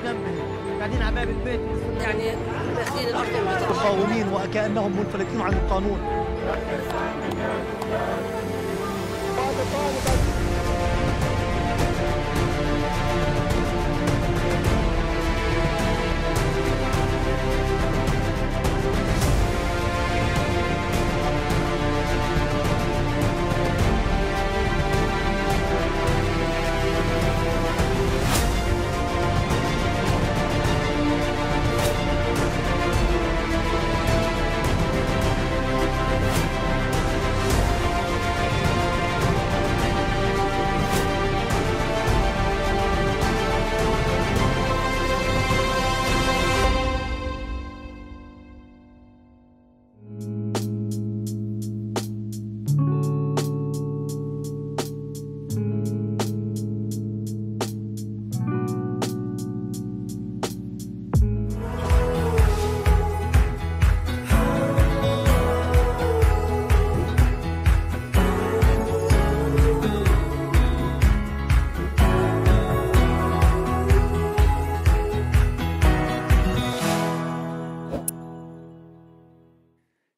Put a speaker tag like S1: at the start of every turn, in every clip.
S1: جنبي قاعدين على باب البيت
S2: يعني مأخذين الأرض المتر.
S1: مقاومين وكأنهم منفلتين عن القانون.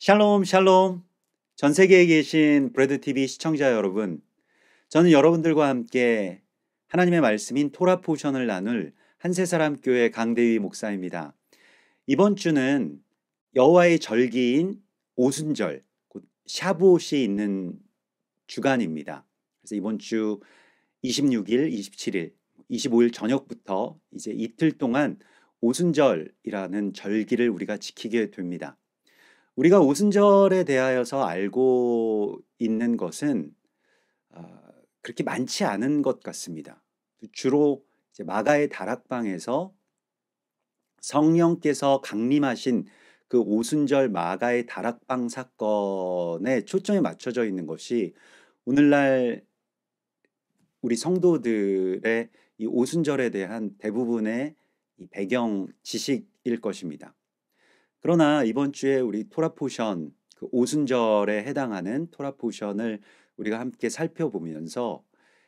S3: 샬롬 샬롬. 전 세계에 계신 브레드TV 시청자 여러분, 저는 여러분들과 함께 하나님의 말씀인 토라 포션을 나눌 한세사람 교회 강대휘 목사입니다. 이번 주는 여호와의 절기인 오순절, 곧 샤부옷이 있는 주간입니다. 그래서 이번 주 26일, 27일, 25일 저녁부터 이제 이틀 동안 오순절이라는 절기를 우리가 지키게 됩니다. 우리가 오순절에 대하여서 알고 있는 것은 그렇게 많지 않은 것 같습니다. 주로 이제 마가의 다락방에서 성령께서 강림하신 그 오순절 마가의 다락방 사건에 초점이 맞춰져 있는 것이 오늘날 우리 성도들의 이 오순절에 대한 대부분의 이 배경 지식일 것입니다. 그러나 이번 주에 우리 토라 포션, 그 오순절에 해당하는 토라 포션을 우리가 함께 살펴보면서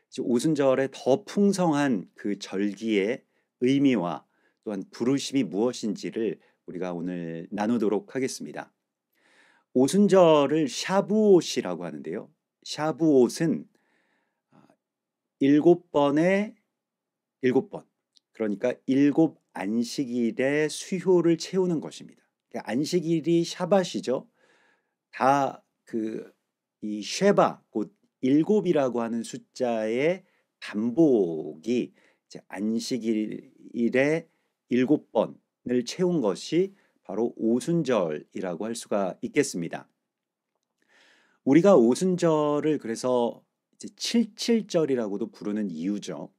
S3: 이제 오순절의 더 풍성한 그 절기의 의미와 또한 부르심이 무엇인지를 우리가 오늘 나누도록 하겠습니다. 오순절을 샤부옷이라고 하는데요. 샤부옷은 7번에 7번, 그러니까 7 안식일의 수효를 채우는 것입니다. 안식일이 샤밧이죠. 다 이 쉐바, 곧 7이라고 하는 숫자의 반복이 이제 안식일의 7번을 채운 것이 바로 오순절이라고 할 수가 있겠습니다. 우리가 오순절을 그래서 이제 77절이라고도 부르는 이유죠.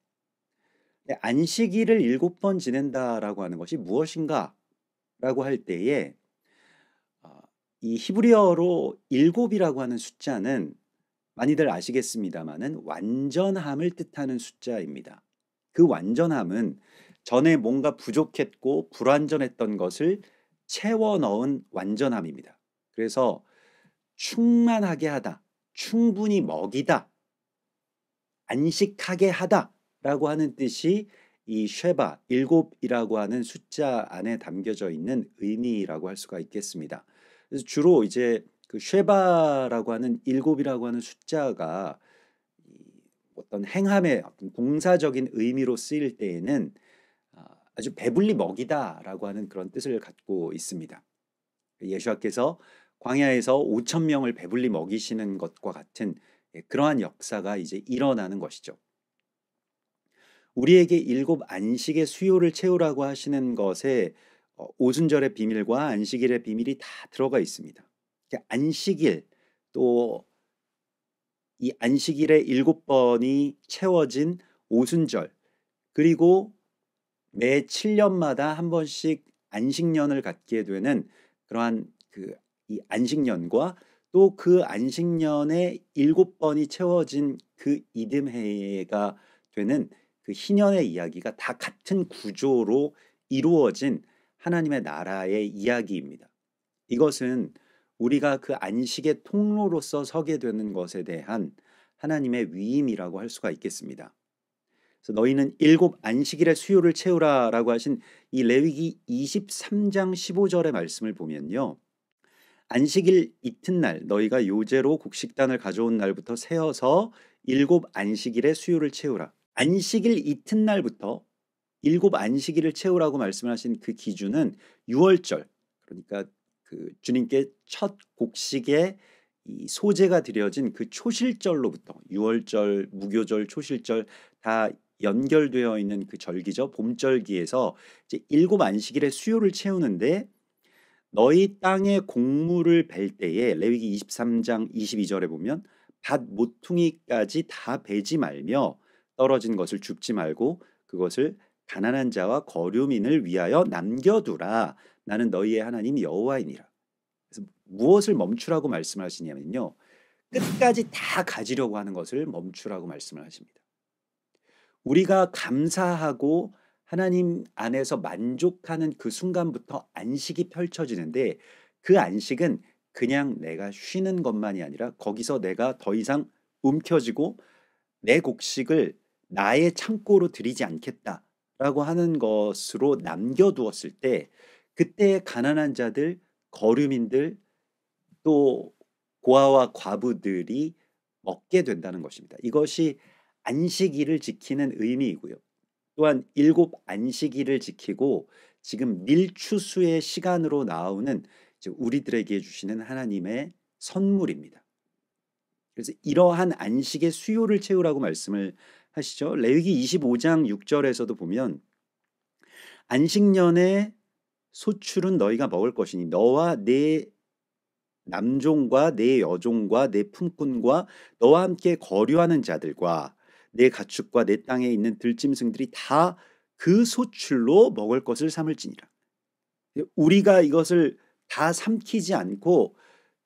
S3: 안식일을 7번 지낸다라고 하는 것이 무엇인가? 라고 할 때에 이 히브리어로 7이라고 하는 숫자는 많이들 아시겠습니다마는 완전함을 뜻하는 숫자입니다. 그 완전함은 전에 뭔가 부족했고 불완전했던 것을 채워 넣은 완전함입니다. 그래서 충만하게 하다, 충분히 먹이다, 안식하게 하다 라고 하는 뜻이 이 쉐바, 7이라고 하는 숫자 안에 담겨져 있는 의미라고 할 수가 있겠습니다. 그래서 주로 이제 그 쉐바라고 하는 7이라고 하는 숫자가 어떤 행함의 어떤 동사적인 의미로 쓰일 때에는 아주 배불리 먹이다라고 하는 그런 뜻을 갖고 있습니다. 예수와께서 광야에서 5천 명을 배불리 먹이시는 것과 같은 그러한 역사가 이제 일어나는 것이죠. 우리에게 7 안식의 수요를 채우라고 하시는 것에 오순절의 비밀과 안식일의 비밀이 다 들어가 있습니다. 안식일, 또 이 안식일의 7번이 채워진 오순절, 그리고 매 7년마다 한 번씩 안식년을 갖게 되는 그러한 이 안식년과 또 그 안식년의 7번이 채워진 그 이듬해가 되는 그 희년의 이야기가 다 같은 구조로 이루어진 하나님의 나라의 이야기입니다. 이것은 우리가 그 안식의 통로로서 서게 되는 것에 대한 하나님의 위임이라고 할 수가 있겠습니다. 그래서 너희는 일곱 안식일의 수요를 채우라라고 하신 이 레위기 23장 15절의 말씀을 보면요. 안식일 이튿날 너희가 요제로 곡식단을 가져온 날부터 세어서 일곱 안식일의 수요를 채우라. 안식일 이튿날부터 일곱 안식일을 채우라고 말씀하신 그 기준은 6월절, 그러니까 그 주님께 첫 곡식의 이 소제가 드려진 그 초실절로부터 6월절, 무교절, 초실절 다 연결되어 있는 그 절기죠. 봄절기에서 이제 일곱 안식일의 수요를 채우는데 너희 땅에 곡물을 벨 때에 레위기 23장 22절에 보면 밭 모퉁이까지 다 베지 말며 떨어진 것을 줍지 말고 그것을 가난한 자와 거류민을 위하여 남겨두라. 나는 너희의 하나님 여호와이니라. 그래서 무엇을 멈추라고 말씀하시냐면요. 끝까지 다 가지려고 하는 것을 멈추라고 말씀을 하십니다. 우리가 감사하고 하나님 안에서 만족하는 그 순간부터 안식이 펼쳐지는데 그 안식은 그냥 내가 쉬는 것만이 아니라 거기서 내가 더 이상 움켜쥐고 내 곡식을 나의 창고로 들이지 않겠다라고 하는 것으로 남겨두었을 때 그때 가난한 자들, 거류민들 또 고아와 과부들이 먹게 된다는 것입니다. 이것이 안식일을 지키는 의미이고요. 또한 일곱 안식일을 지키고 지금 밀추수의 시간으로 나오는 우리들에게 주시는 하나님의 선물입니다. 그래서 이러한 안식의 수요를 채우라고 말씀을 하시죠. 레위기 25장 6절에서도 보면 안식년에 소출은 너희가 먹을 것이니 너와 내 남종과 내 여종과 내 품꾼과 너와 함께 거류하는 자들과 내 가축과 내 땅에 있는 들짐승들이 다 그 소출로 먹을 것을 삼을지니라. 우리가 이것을 다 삼키지 않고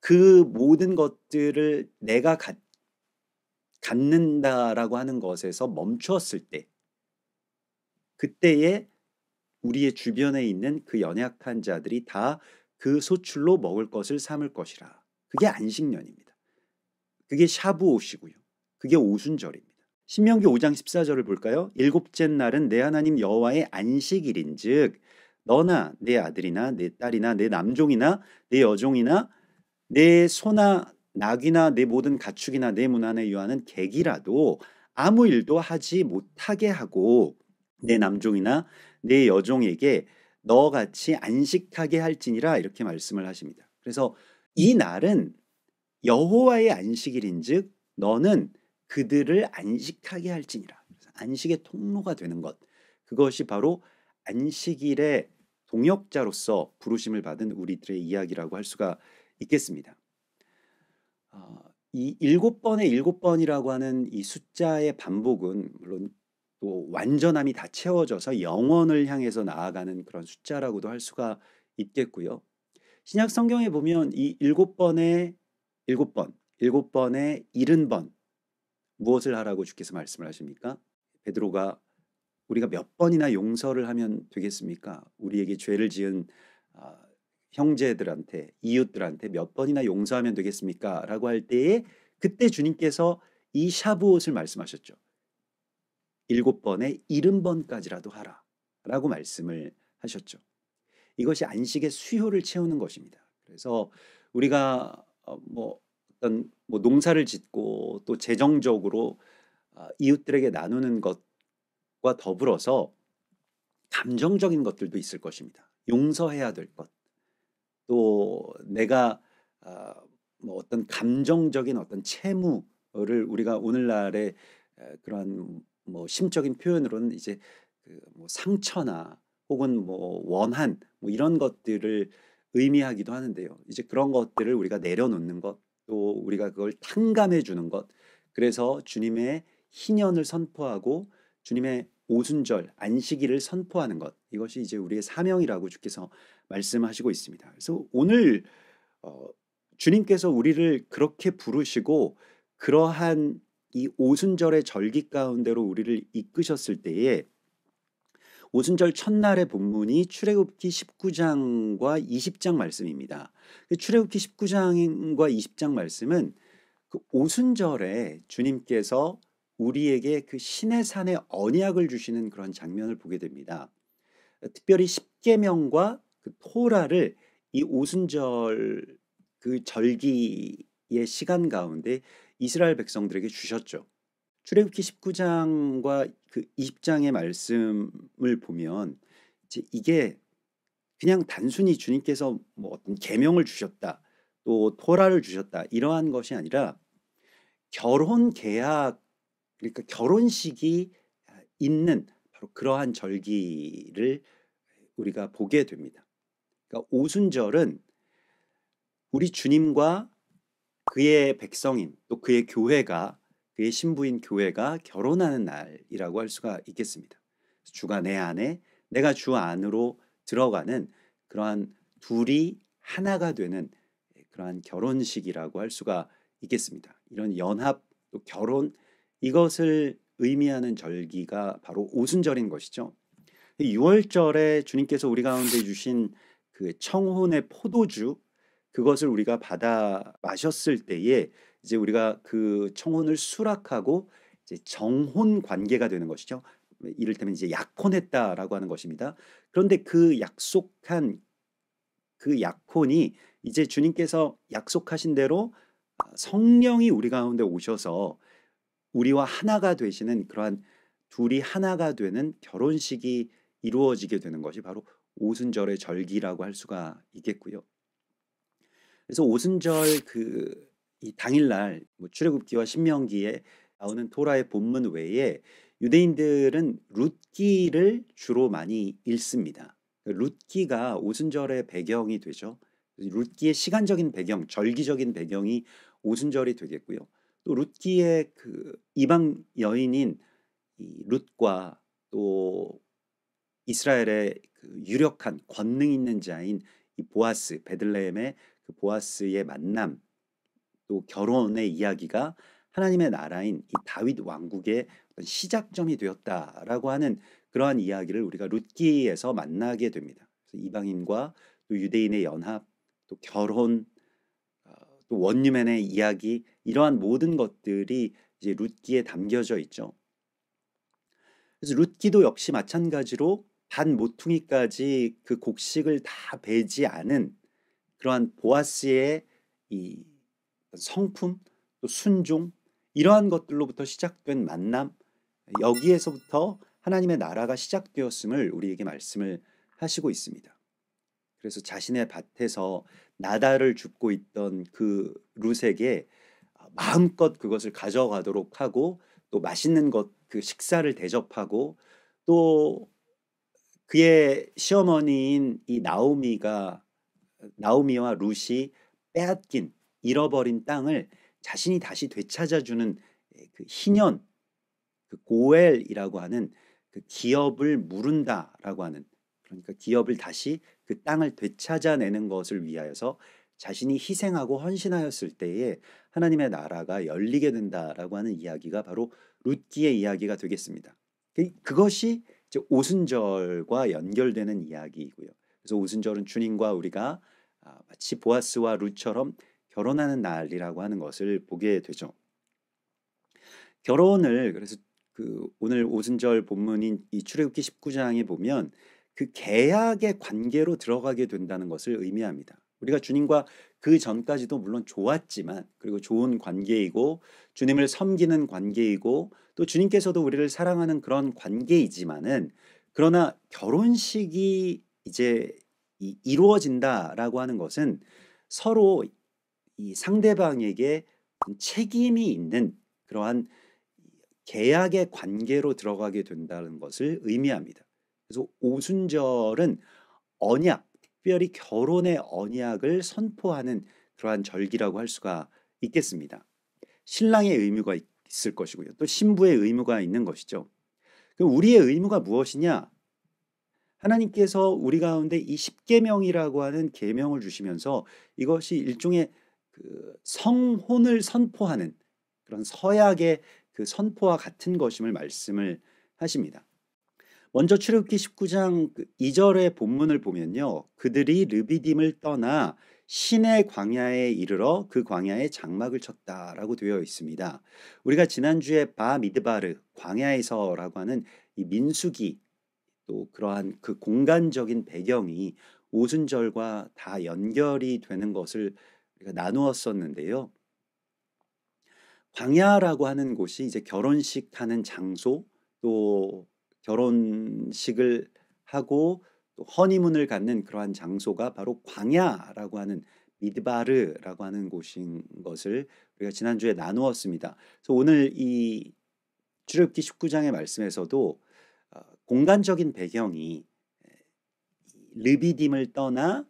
S3: 그 모든 것들을 내가 갖는다라고 하는 것에서 멈추었을 때 그때에 우리의 주변에 있는 그 연약한 자들이 다 그 소출로 먹을 것을 삼을 것이라. 그게 안식년입니다. 그게 샤부옷이고요. 그게 오순절입니다. 신명기 5장 14절을 볼까요? 일곱째 날은 내 하나님 여호와의 안식일인즉 너나 내 아들이나 내 딸이나 내 남종이나 내 여종이나 내 소나 낙이나 내 모든 가축이나 내 문 안에 유하는 객이라도 아무 일도 하지 못하게 하고 내 남종이나 내 여종에게 너같이 안식하게 할지니라 이렇게 말씀을 하십니다. 그래서 이 날은 여호와의 안식일인즉 너는 그들을 안식하게 할지니라. 안식의 통로가 되는 것, 그것이 바로 안식일의 동역자로서 부르심을 받은 우리들의 이야기라고 할 수가 있겠습니다. 이 7번의 7번이라고 하는 이 숫자의 반복은 물론 또 완전함이 다 채워져서 영원을 향해서 나아가는 그런 숫자라고도 할 수가 있겠고요. 신약 성경에 보면 이 7번의 7번, 7번의 70번 무엇을 하라고 주께서 말씀을 하십니까? 베드로가 우리가 몇 번이나 용서를 하면 되겠습니까? 우리에게 죄를 지은 형제들한테, 이웃들한테 몇 번이나 용서하면 되겠습니까? 라고 할 때에 그때 주님께서 이 샤부옷을 말씀하셨죠. 7번에 70번까지라도 하라 라고 말씀을 하셨죠. 이것이 안식의 수요를 채우는 것입니다. 그래서 우리가 어떤 농사를 짓고 또 재정적으로 이웃들에게 나누는 것과 더불어서 감정적인 것들도 있을 것입니다. 용서해야 될 것, 또 내가 어떤 감정적인 어떤 채무를 우리가 오늘날의 그러한 심적인 표현으로는 이제 상처나 혹은 원한 이런 것들을 의미하기도 하는데요. 이제 그런 것들을 우리가 내려놓는 것, 또 우리가 그걸 탕감해 주는 것, 그래서 주님의 희년을 선포하고 주님의 오순절 안식일을 선포하는 것, 이것이 이제 우리의 사명이라고 주께서 말씀하시고 있습니다. 그래서 오늘 주님께서 우리를 그렇게 부르시고 그러한 이 오순절의 절기 가운데로 우리를 이끄셨을 때에 오순절 첫날의 본문이 출애굽기 19장과 20장 말씀입니다. 출애굽기 19장과 20장 말씀은 그 오순절에 주님께서 우리에게 그 신의 산에 언약을 주시는 그런 장면을 보게 됩니다. 특별히 십계명과 그 토라를 이 오순절 그 절기의 시간 가운데 이스라엘 백성들에게 주셨죠. 출애굽기 19장과 그 20장의 말씀을 보면 이제 이게 그냥 단순히 주님께서 뭐 어떤 계명을 주셨다, 또 토라를 주셨다 이러한 것이 아니라 결혼 계약, 그러니까 결혼식이 있는 바로 그러한 절기를 우리가 보게 됩니다. 그러니까 오순절은 우리 주님과 그의 백성인 또 그의 교회가, 그의 신부인 교회가 결혼하는 날이라고 할 수가 있겠습니다. 주가 내 안에, 내가 주 안으로 들어가는 그러한 둘이 하나가 되는 그러한 결혼식이라고 할 수가 있겠습니다. 이런 연합, 또 결혼, 이것을 의미하는 절기가 바로 오순절인 것이죠. 6월절에 주님께서 우리 가운데 주신 그 청혼의 포도주, 그것을 우리가 받아 마셨을 때에 이제 우리가 그 청혼을 수락하고 이제 정혼 관계가 되는 것이죠. 이를테면 이제 약혼했다라고 하는 것입니다. 그런데 그 약속한 그 약혼이 이제 주님께서 약속하신 대로 성령이 우리 가운데 오셔서 우리와 하나가 되시는 그러한 둘이 하나가 되는 결혼식이 이루어지게 되는 것이 바로 오순절의 절기라고 할 수가 있겠고요. 그래서 오순절 그 이 당일날 뭐 출애굽기와 신명기에 나오는 토라의 본문 외에 유대인들은 룻기를 주로 많이 읽습니다. 룻기가 오순절의 배경이 되죠. 룻기의 시간적인 배경, 절기적인 배경이 오순절이 되겠고요. 또 룻기의 그 이방 여인인 이 룻과 또 이스라엘의 그 유력한 권능 있는 자인 이 보아스, 베들레헴의 그 보아스의 만남, 또 결혼의 이야기가 하나님의 나라인 이 다윗 왕국의 어떤 시작점이 되었다라고 하는 그러한 이야기를 우리가 룻기에서 만나게 됩니다. 그래서 이방인과 또 유대인의 연합, 또 결혼, 또 원유맨의 이야기, 이러한 모든 것들이 이제 룻기에 담겨져 있죠. 그래서 룻기도 역시 마찬가지로 반 모퉁이까지 그 곡식을 다 베지 않은 그러한 보아스의 이 성품, 또 순종, 이러한 것들로부터 시작된 만남, 여기에서부터 하나님의 나라가 시작되었음을 우리에게 말씀을 하시고 있습니다. 그래서 자신의 밭에서 나달을 줍고 있던 그 룻에게 마음껏 그것을 가져가도록 하고, 또 맛있는 것, 그 식사를 대접하고, 또 그의 시어머니인 이 나오미와 룻이 빼앗긴, 잃어버린 땅을 자신이 다시 되찾아주는 그 희년, 그 고엘이라고 하는 그 기업을 물은다라고 하는, 그러니까 기업을 다시 그 땅을 되찾아내는 것을 위하여서 자신이 희생하고 헌신하였을 때에 하나님의 나라가 열리게 된다라고 하는 이야기가 바로 룻기의 이야기가 되겠습니다. 그것이 이제 오순절과 연결되는 이야기이고요. 그래서 오순절은 주님과 우리가 마치 보아스와 룻처럼 결혼하는 날이라고 하는 것을 보게 되죠. 결혼을 그래서 그 오늘 오순절 본문인 이 출애굽기 19장에 보면 그 계약의 관계로 들어가게 된다는 것을 의미합니다. 우리가 주님과 그 전까지도 물론 좋았지만, 그리고 좋은 관계이고 주님을 섬기는 관계이고 또 주님께서도 우리를 사랑하는 그런 관계이지만은, 그러나 결혼식이 이제 이루어진다라고 하는 것은 서로 이 상대방에게 책임이 있는 그러한 계약의 관계로 들어가게 된다는 것을 의미합니다. 그래서 오순절은 언약, 특별히 결혼의 언약을 선포하는 그러한 절기라고 할 수가 있겠습니다. 신랑의 의무가 있을 것이고요. 또 신부의 의무가 있는 것이죠. 그럼 우리의 의무가 무엇이냐? 하나님께서 우리 가운데 이 십계명이라고 하는 계명을 주시면서 이것이 일종의 그 성혼을 선포하는 그런 서약의 그 선포와 같은 것임을 말씀을 하십니다. 먼저 출애굽기 19장 2절의 본문을 보면요, 그들이 르비딤을 떠나 신의 광야에 이르러 그 광야에 장막을 쳤다라고 되어 있습니다. 우리가 지난주에 바 미드바르 광야에서라고 하는 이 민수기 또 그러한 그 공간적인 배경이 오순절과 다 연결이 되는 것을 우리가 나누었었는데요. 광야라고 하는 곳이 이제 결혼식 하는 장소 또 결혼식을 하고 또 허니문을 갖는 그러한 장소가 바로 광야라고 하는 미드바르라고 하는 곳인 것을 우리가 지난주에 나누었습니다. 그래서 오늘 이 출애굽기 19장의 말씀에서도 공간적인 배경이 르비딤을 떠나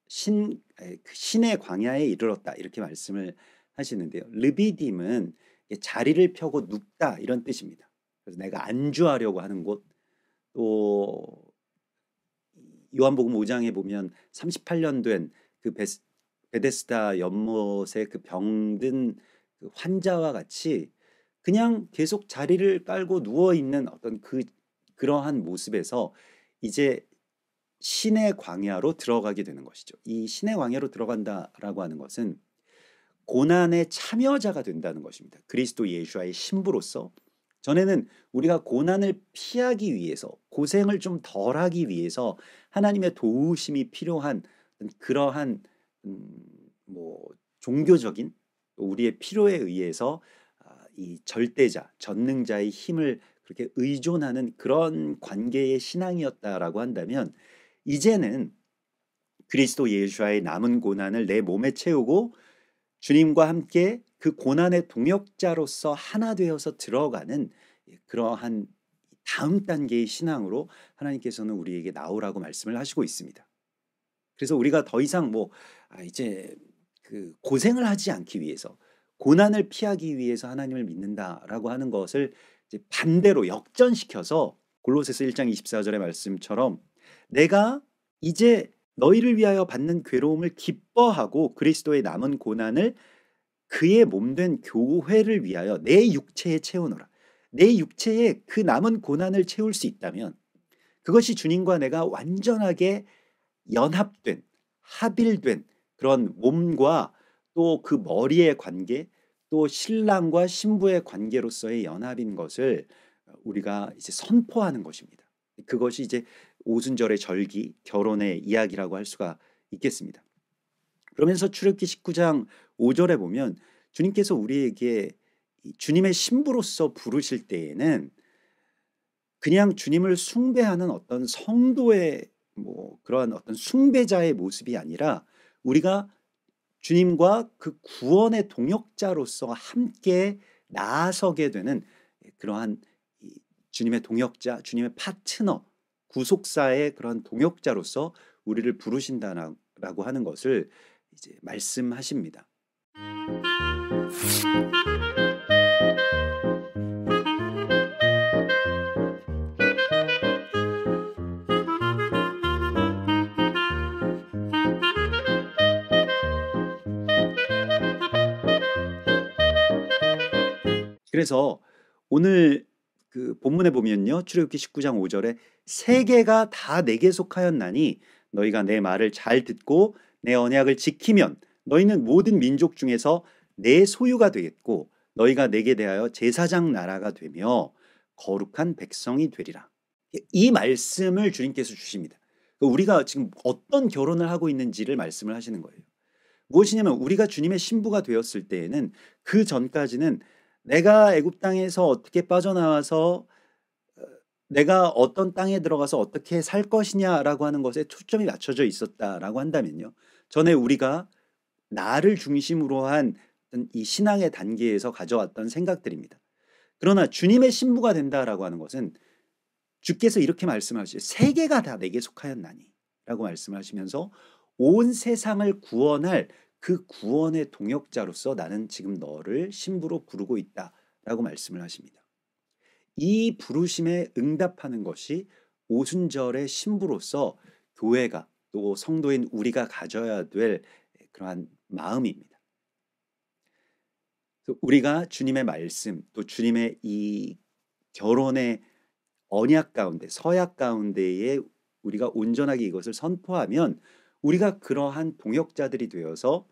S3: 신의 광야에 이르렀다 이렇게 말씀을 하시는데요. 르비딤은 자리를 펴고 눕다 이런 뜻입니다. 그래서 내가 안주하려고 하는 곳, 또 요한복음 5장에 보면 38년 된 그 베데스다 연못의 그 병든 그 환자와 같이 그냥 계속 자리를 깔고 누워 있는 어떤 그러한 모습에서 이제 신의 광야로 들어가게 되는 것이죠. 이 신의 광야로 들어간다라고 하는 것은 고난의 참여자가 된다는 것입니다. 그리스도 예수와의 신부로서 전에는 우리가 고난을 피하기 위해서 고생을 좀 덜하기 위해서 하나님의 도우심이 필요한 그러한 뭐 종교적인 우리의 필요에 의해서 이 절대자, 전능자의 힘을 그렇게 의존하는 그런 관계의 신앙이었다라고 한다면 이제는 그리스도 예수와의 남은 고난을 내 몸에 채우고 주님과 함께 그 고난의 동역자로서 하나 되어서 들어가는 그러한 다음 단계의 신앙으로 하나님께서는 우리에게 나오라고 말씀을 하시고 있습니다. 그래서 우리가 더 이상 이제 그 고생을 하지 않기 위해서 고난을 피하기 위해서 하나님을 믿는다라고 하는 것을 이제 반대로 역전시켜서 골로새서 1장 24절의 말씀처럼 내가 이제 너희를 위하여 받는 괴로움을 기뻐하고 그리스도의 남은 고난을 그의 몸된 교회를 위하여 내 육체에 채우노라. 내 육체에 그 남은 고난을 채울 수 있다면 그것이 주님과 내가 완전하게 연합된 합일된 그런 몸과 또 그 머리의 관계 또 신랑과 신부의 관계로서의 연합인 것을 우리가 이제 선포하는 것입니다. 그것이 이제 오순절의 절기, 결혼의 이야기라고 할 수가 있겠습니다. 그러면서 출애굽기 19장 5절에 보면 주님께서 우리에게 주님의 신부로서 부르실 때에는 그냥 주님을 숭배하는 어떤 성도의 그러한 어떤 숭배자의 모습이 아니라 우리가 주님과 그 구원의 동역자로서 함께 나아서게 되는 그러한 주님의 동역자, 주님의 파트너, 구속사의 그런 동역자로서 우리를 부르신다라고 하는 것을 이제 말씀하십니다. 그래서 오늘 그 본문에 보면요. 출애굽기 19장 5절에 세계가 다 내게 속하였나니 너희가 내 말을 잘 듣고 내 언약을 지키면 너희는 모든 민족 중에서 내 소유가 되겠고 너희가 내게 대하여 제사장 나라가 되며 거룩한 백성이 되리라. 이 말씀을 주님께서 주십니다. 우리가 지금 어떤 결혼을 하고 있는지를 말씀을 하시는 거예요. 무엇이냐면 우리가 주님의 신부가 되었을 때에는 그 전까지는 내가 애굽 땅에서 어떻게 빠져나와서 내가 어떤 땅에 들어가서 어떻게 살 것이냐라고 하는 것에 초점이 맞춰져 있었다라고 한다면요. 전에 우리가 나를 중심으로 한 이 신앙의 단계에서 가져왔던 생각들입니다. 그러나 주님의 신부가 된다라고 하는 것은 주께서 이렇게 말씀하시죠. 세계가 다 내게 속하였나니 라고 말씀하시면서 온 세상을 구원할 그 구원의 동역자로서 나는 지금 너를 신부로 부르고 있다라고 말씀을 하십니다. 이 부르심에 응답하는 것이 오순절의 신부로서 교회가 또 성도인 우리가 가져야 될 그러한 마음입니다. 우리가 주님의 말씀 또 주님의 이 결혼의 언약 가운데 서약 가운데에 우리가 온전하게 이것을 선포하면 우리가 그러한 동역자들이 되어서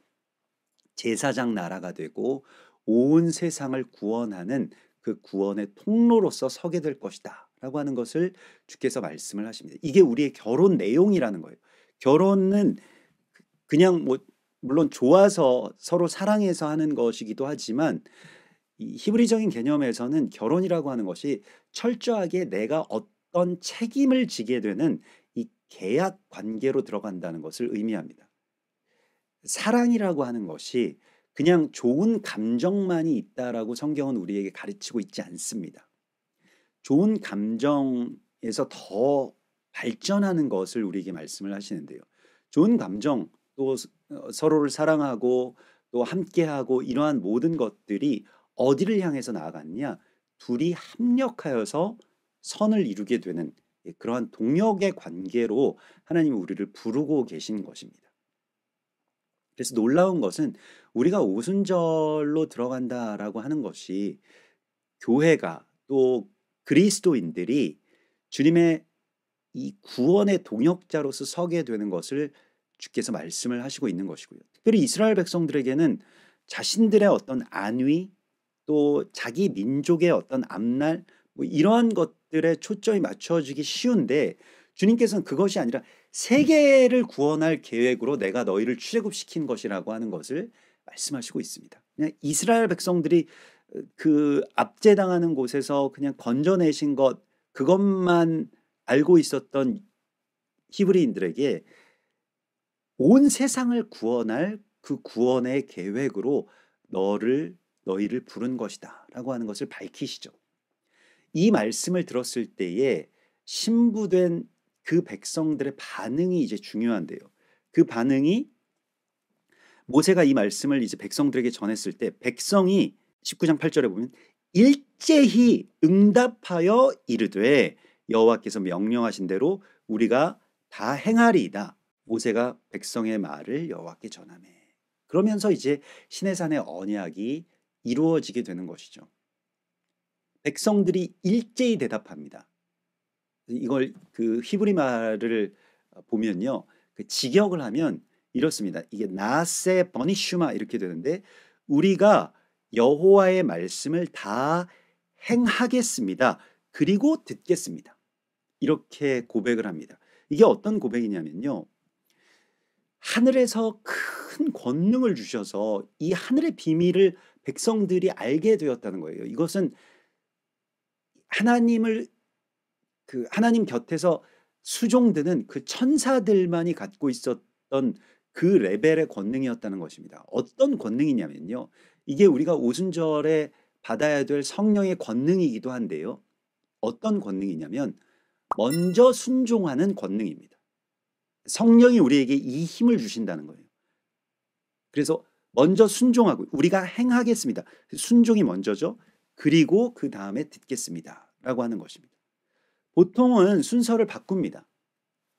S3: 제사장 나라가 되고 온 세상을 구원하는 그 구원의 통로로서 서게 될 것이다 라고 하는 것을 주께서 말씀을 하십니다. 이게 우리의 결혼 내용이라는 거예요. 결혼은 그냥 뭐 물론 좋아서 서로 사랑해서 하는 것이기도 하지만 이 히브리적인 개념에서는 결혼이라고 하는 것이 철저하게 내가 어떤 책임을 지게 되는 이 계약 관계로 들어간다는 것을 의미합니다. 사랑이라고 하는 것이 그냥 좋은 감정만이 있다라고 성경은 우리에게 가르치고 있지 않습니다. 좋은 감정에서 더 발전하는 것을 우리에게 말씀을 하시는데요. 좋은 감정, 또 서로를 사랑하고 또 함께하고 이러한 모든 것들이 어디를 향해서 나아갔냐? 둘이 합력하여서 선을 이루게 되는 그러한 동역의 관계로 하나님이 우리를 부르고 계신 것입니다. 그래서 놀라운 것은 우리가 오순절로 들어간다라고 하는 것이 교회가 또 그리스도인들이 주님의 이 구원의 동역자로서 서게 되는 것을 주께서 말씀을 하시고 있는 것이고요. 특별히 이스라엘 백성들에게는 자신들의 어떤 안위 또 자기 민족의 어떤 앞날 뭐 이러한 것들에 초점이 맞춰지기 쉬운데 주님께서는 그것이 아니라 세계를 구원할 계획으로 내가 너희를 출애굽시킨 것이라고 하는 것을 말씀하시고 있습니다. 그냥 이스라엘 백성들이 그 압제당하는 곳에서 그냥 건져내신 것 그것만 알고 있었던 히브리인들에게 온 세상을 구원할 그 구원의 계획으로 너희를 부른 것이다 라고 하는 것을 밝히시죠. 이 말씀을 들었을 때에 신부된 그 백성들의 반응이 이제 중요한데요. 그 반응이 모세가 이 말씀을 이제 백성들에게 전했을 때 백성이 19장 8절에 보면 일제히 응답하여 이르되 여호와께서 명령하신 대로 우리가 다 행하리이다. 모세가 백성의 말을 여호와께 전하매. 그러면서 이제 시내산의 언약이 이루어지게 되는 것이죠. 백성들이 일제히 대답합니다. 이걸 그 히브리 말을 보면요, 그 직역을 하면 이렇습니다. 이게 나세 버니슈마 이렇게 되는데 우리가 여호와의 말씀을 다 행하겠습니다. 그리고 듣겠습니다. 이렇게 고백을 합니다. 이게 어떤 고백이냐면요, 하늘에서 큰 권능을 주셔서 이 하늘의 비밀을 백성들이 알게 되었다는 거예요. 이것은 하나님 곁에서 수종드는 그 천사들만이 갖고 있었던 그 레벨의 권능이었다는 것입니다. 어떤 권능이냐면요, 이게 우리가 오순절에 받아야 될 성령의 권능이기도 한데요. 어떤 권능이냐면 먼저 순종하는 권능입니다. 성령이 우리에게 이 힘을 주신다는 거예요. 그래서 먼저 순종하고 우리가 행하겠습니다. 순종이 먼저죠. 그리고 그 다음에 듣겠습니다 라고 하는 것입니다. 보통은 순서를 바꿉니다.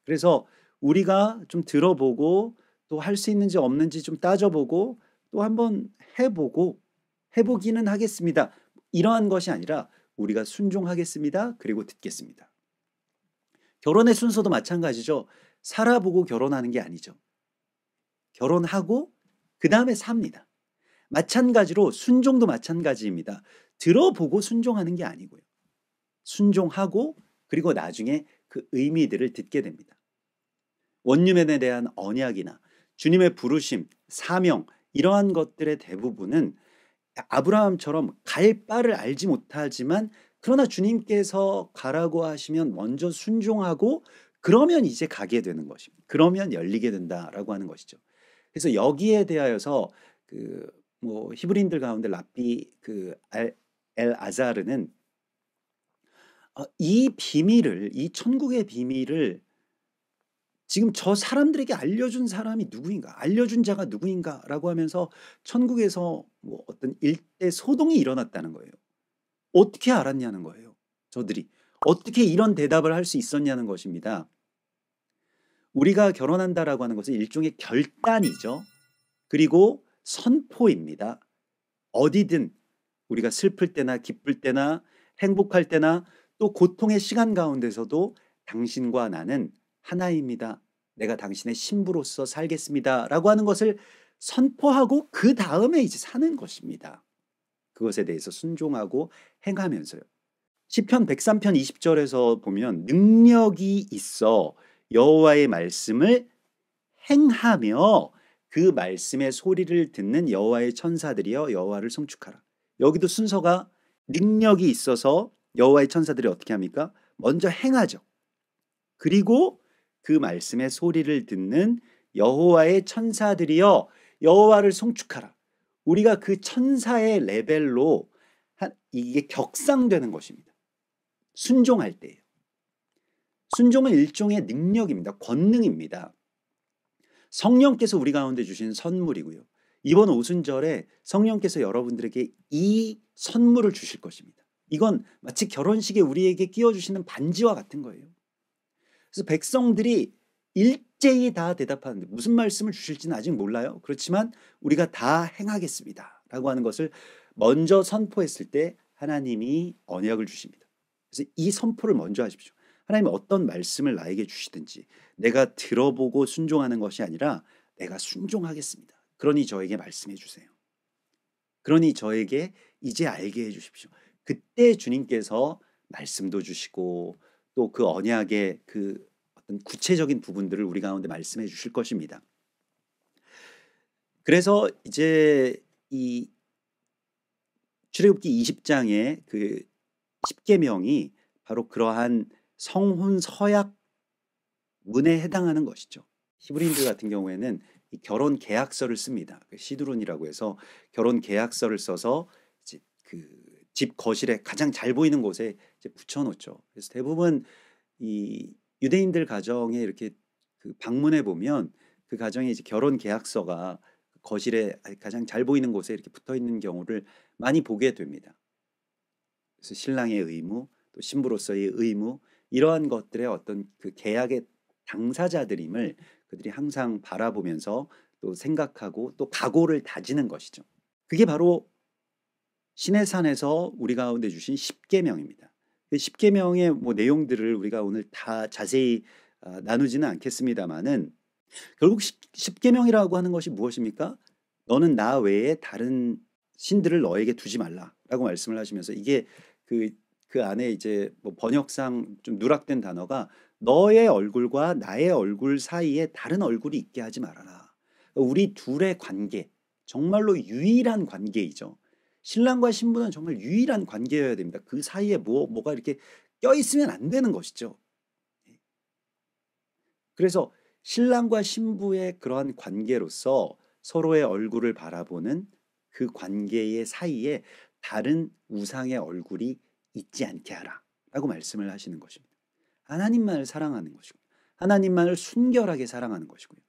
S3: 그래서 우리가 좀 들어보고 또 할 수 있는지 없는지 좀 따져보고 또 한번 해보기는 하겠습니다. 이러한 것이 아니라 우리가 순종하겠습니다. 그리고 듣겠습니다. 결혼의 순서도 마찬가지죠. 살아보고 결혼하는 게 아니죠. 결혼하고 그 다음에 삽니다. 마찬가지로 순종도 마찬가지입니다. 들어보고 순종하는 게 아니고요. 순종하고 그리고 나중에 그 의미들을 듣게 됩니다. 원유맨에 대한 언약이나 주님의 부르심, 사명 이러한 것들의 대부분은 아브라함처럼 갈 바를 알지 못하지만 그러나 주님께서 가라고 하시면 먼저 순종하고 그러면 이제 가게 되는 것입니다. 그러면 열리게 된다라고 하는 것이죠. 그래서 여기에 대하여서 히브리인들 가운데 랍비 엘아자르는 이 비밀을, 이 천국의 비밀을 지금 저 사람들에게 알려준 사람이 누구인가, 알려준 자가 누구인가라고 하면서 천국에서 어떤 일대 소동이 일어났다는 거예요. 어떻게 알았냐는 거예요. 저들이 어떻게 이런 대답을 할 수 있었냐는 것입니다. 우리가 결혼한다라고 하는 것은 일종의 결단이죠. 그리고 선포입니다. 어디든 우리가 슬플 때나 기쁠 때나 행복할 때나 또 고통의 시간 가운데서도 당신과 나는 하나입니다. 내가 당신의 신부로서 살겠습니다라고 하는 것을 선포하고 그 다음에 이제 사는 것입니다. 그것에 대해서 순종하고 행하면서요. 시편 103편 20절에서 보면 능력이 있어 여호와의 말씀을 행하며 그 말씀의 소리를 듣는 여호와의 천사들이여 여호와를 송축하라. 여기도 순서가 능력이 있어서 여호와의 천사들이 어떻게 합니까? 먼저 행하죠. 그리고 그 말씀의 소리를 듣는 여호와의 천사들이여 여호와를 송축하라. 우리가 그 천사의 레벨로 이게 격상되는 것입니다. 순종할 때예요. 순종은 일종의 능력입니다. 권능입니다. 성령께서 우리 가운데 주신 선물이고요. 이번 오순절에 성령께서 여러분들에게 이 선물을 주실 것입니다. 이건 마치 결혼식에 우리에게 끼워주시는 반지와 같은 거예요. 그래서 백성들이 일제히 다 대답하는데 무슨 말씀을 주실지는 아직 몰라요. 그렇지만 우리가 다 행하겠습니다 라고 하는 것을 먼저 선포했을 때 하나님이 언약을 주십니다. 그래서 이 선포를 먼저 하십시오. 하나님이 어떤 말씀을 나에게 주시든지 내가 들어보고 순종하는 것이 아니라 내가 순종하겠습니다. 그러니 저에게 말씀해 주세요. 그러니 저에게 이제 알게 해 주십시오. 그때 주님께서 말씀도 주시고 또 그 언약의 그 어떤 구체적인 부분들을 우리 가운데 말씀해 주실 것입니다. 그래서 이제 이 출애굽기 20장의 그 10계명이 바로 그러한 성혼 서약 문에 해당하는 것이죠. 히브리인들 같은 경우에는 이 결혼 계약서를 씁니다. 시드론이라고 해서 결혼 계약서를 써서 이제 그 집 거실에 가장 잘 보이는 곳에 이제 붙여놓죠. 그래서 대부분 이 유대인들 가정에 이렇게 그 방문해 보면 그 가정에 이제 결혼 계약서가 거실에 가장 잘 보이는 곳에 이렇게 붙어 있는 경우를 많이 보게 됩니다. 그래서 신랑의 의무, 또 신부로서의 의무, 이러한 것들의 어떤 그 계약의 당사자들임을 그들이 항상 바라보면서 또 생각하고 또 각오를 다지는 것이죠. 그게 바로 시내산에서 우리 가운데 주신 10계명입니다. 10계명의 뭐 내용들을 우리가 오늘 다 자세히 나누지는 않겠습니다만은 결국 10계명이라고 하는 것이 무엇입니까? 너는 나 외에 다른 신들을 너에게 두지 말라라고 말씀을 하시면서 이게 그 안에 이제 뭐 번역상 좀 누락된 단어가 너의 얼굴과 나의 얼굴 사이에 다른 얼굴이 있게 하지 말아라. 우리 둘의 관계, 정말로 유일한 관계이죠. 신랑과 신부는 정말 유일한 관계여야 됩니다. 그 사이에 뭐가 이렇게 껴있으면 안 되는 것이죠. 그래서 신랑과 신부의 그러한 관계로서 서로의 얼굴을 바라보는 그 관계의 사이에 다른 우상의 얼굴이 있지 않게 하라 라고 말씀을 하시는 것입니다. 하나님만을 사랑하는 것이고 하나님만을 순결하게 사랑하는 것이고요.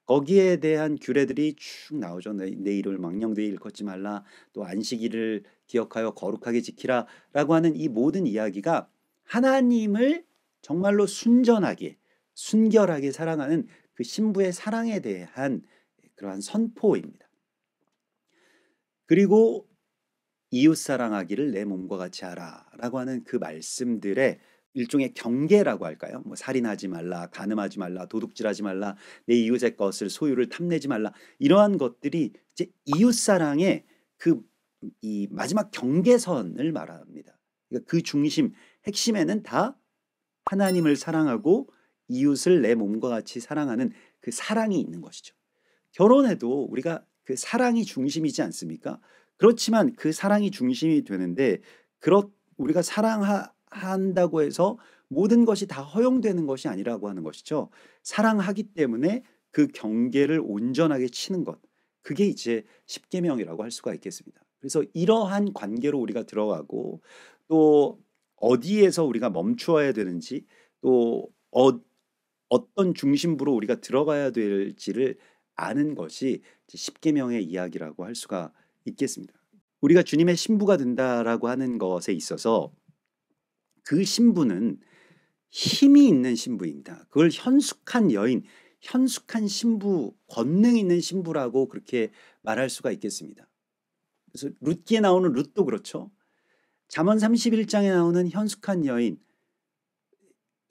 S3: 거기에 대한 규례들이 쭉 나오죠. 내 이름을 망령되이 일컫지 말라, 또 안식일을 기억하여 거룩하게 지키라 라고 하는 이 모든 이야기가 하나님을 정말로 순전하게 순결하게 사랑하는 그 신부의 사랑에 대한 그러한 선포입니다. 그리고 이웃 사랑하기를 내 몸과 같이 하라 라고 하는 그 말씀들의 일종의 경계라고 할까요? 뭐 살인하지 말라, 간음하지 말라, 도둑질하지 말라, 내 이웃의 것을 소유를 탐내지 말라, 이러한 것들이 이제 이웃 사랑의 이 마지막 경계선을 말합니다. 그러니까 그 중심, 핵심에는 다 하나님을 사랑하고 이웃을 내 몸과 같이 사랑하는 그 사랑이 있는 것이죠. 결혼에도 우리가 그 사랑이 중심이지 않습니까? 그렇지만 그 사랑이 중심이 되는데 우리가 사랑한다고 해서 모든 것이 다 허용되는 것이 아니라고 하는 것이죠. 사랑하기 때문에 그 경계를 온전하게 치는 것, 그게 이제 10계명이라고 할 수가 있겠습니다. 그래서 이러한 관계로 우리가 들어가고 또 어디에서 우리가 멈추어야 되는지 또 어떤 중심부로 우리가 들어가야 될지를 아는 것이 10계명의 이야기라고 할 수가 있겠습니다. 우리가 주님의 신부가 된다라고 하는 것에 있어서 그 신부는 힘이 있는 신부입니다. 그걸 현숙한 여인, 현숙한 신부, 권능 있는 신부라고 그렇게 말할 수가 있겠습니다. 그래서 룻기에 나오는 룻도 그렇죠. 잠언 31장에 나오는 현숙한 여인,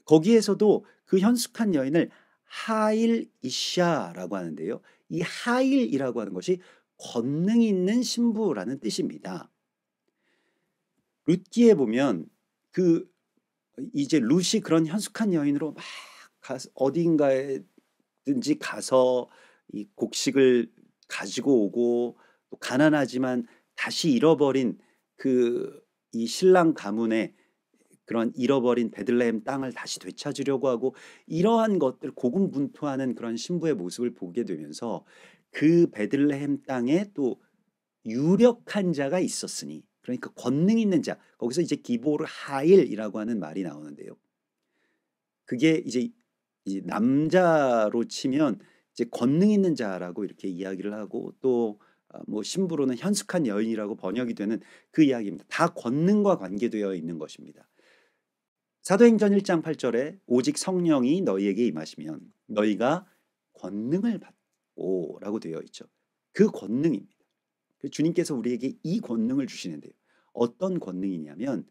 S3: 거기에서도 그 현숙한 여인을 하일 이샤라고 하는데요. 이 하일이라고 하는 것이 권능 있는 신부라는 뜻입니다. 룻기에 보면 그 이제 룻이 그런 현숙한 여인으로 막 어딘가에든지 가서 이 곡식을 가지고 오고 또 가난하지만 다시 잃어버린 그 이 신랑 가문의 그런 잃어버린 베들레헴 땅을 다시 되찾으려고 하고 이러한 것들 고군분투하는 그런 신부의 모습을 보게 되면서 그 베들레헴 땅에 또 유력한 자가 있었으니 그러니까 권능 있는 자 거기서 이제 기보르 하일이라고 하는 말이 나오는데요. 그게 이제 남자로 치면 이제 권능 있는 자라고 이렇게 이야기를 하고 또 뭐 신부로는 현숙한 여인이라고 번역이 되는 그 이야기입니다. 다 권능과 관계되어 있는 것입니다. 사도행전 1장 8절에 오직 성령이 너희에게 임하시면 너희가 권능을 받고 라고 되어 있죠. 그 권능입니다. 주님께서 우리에게 이 권능을 주시는데요. 어떤 권능이냐면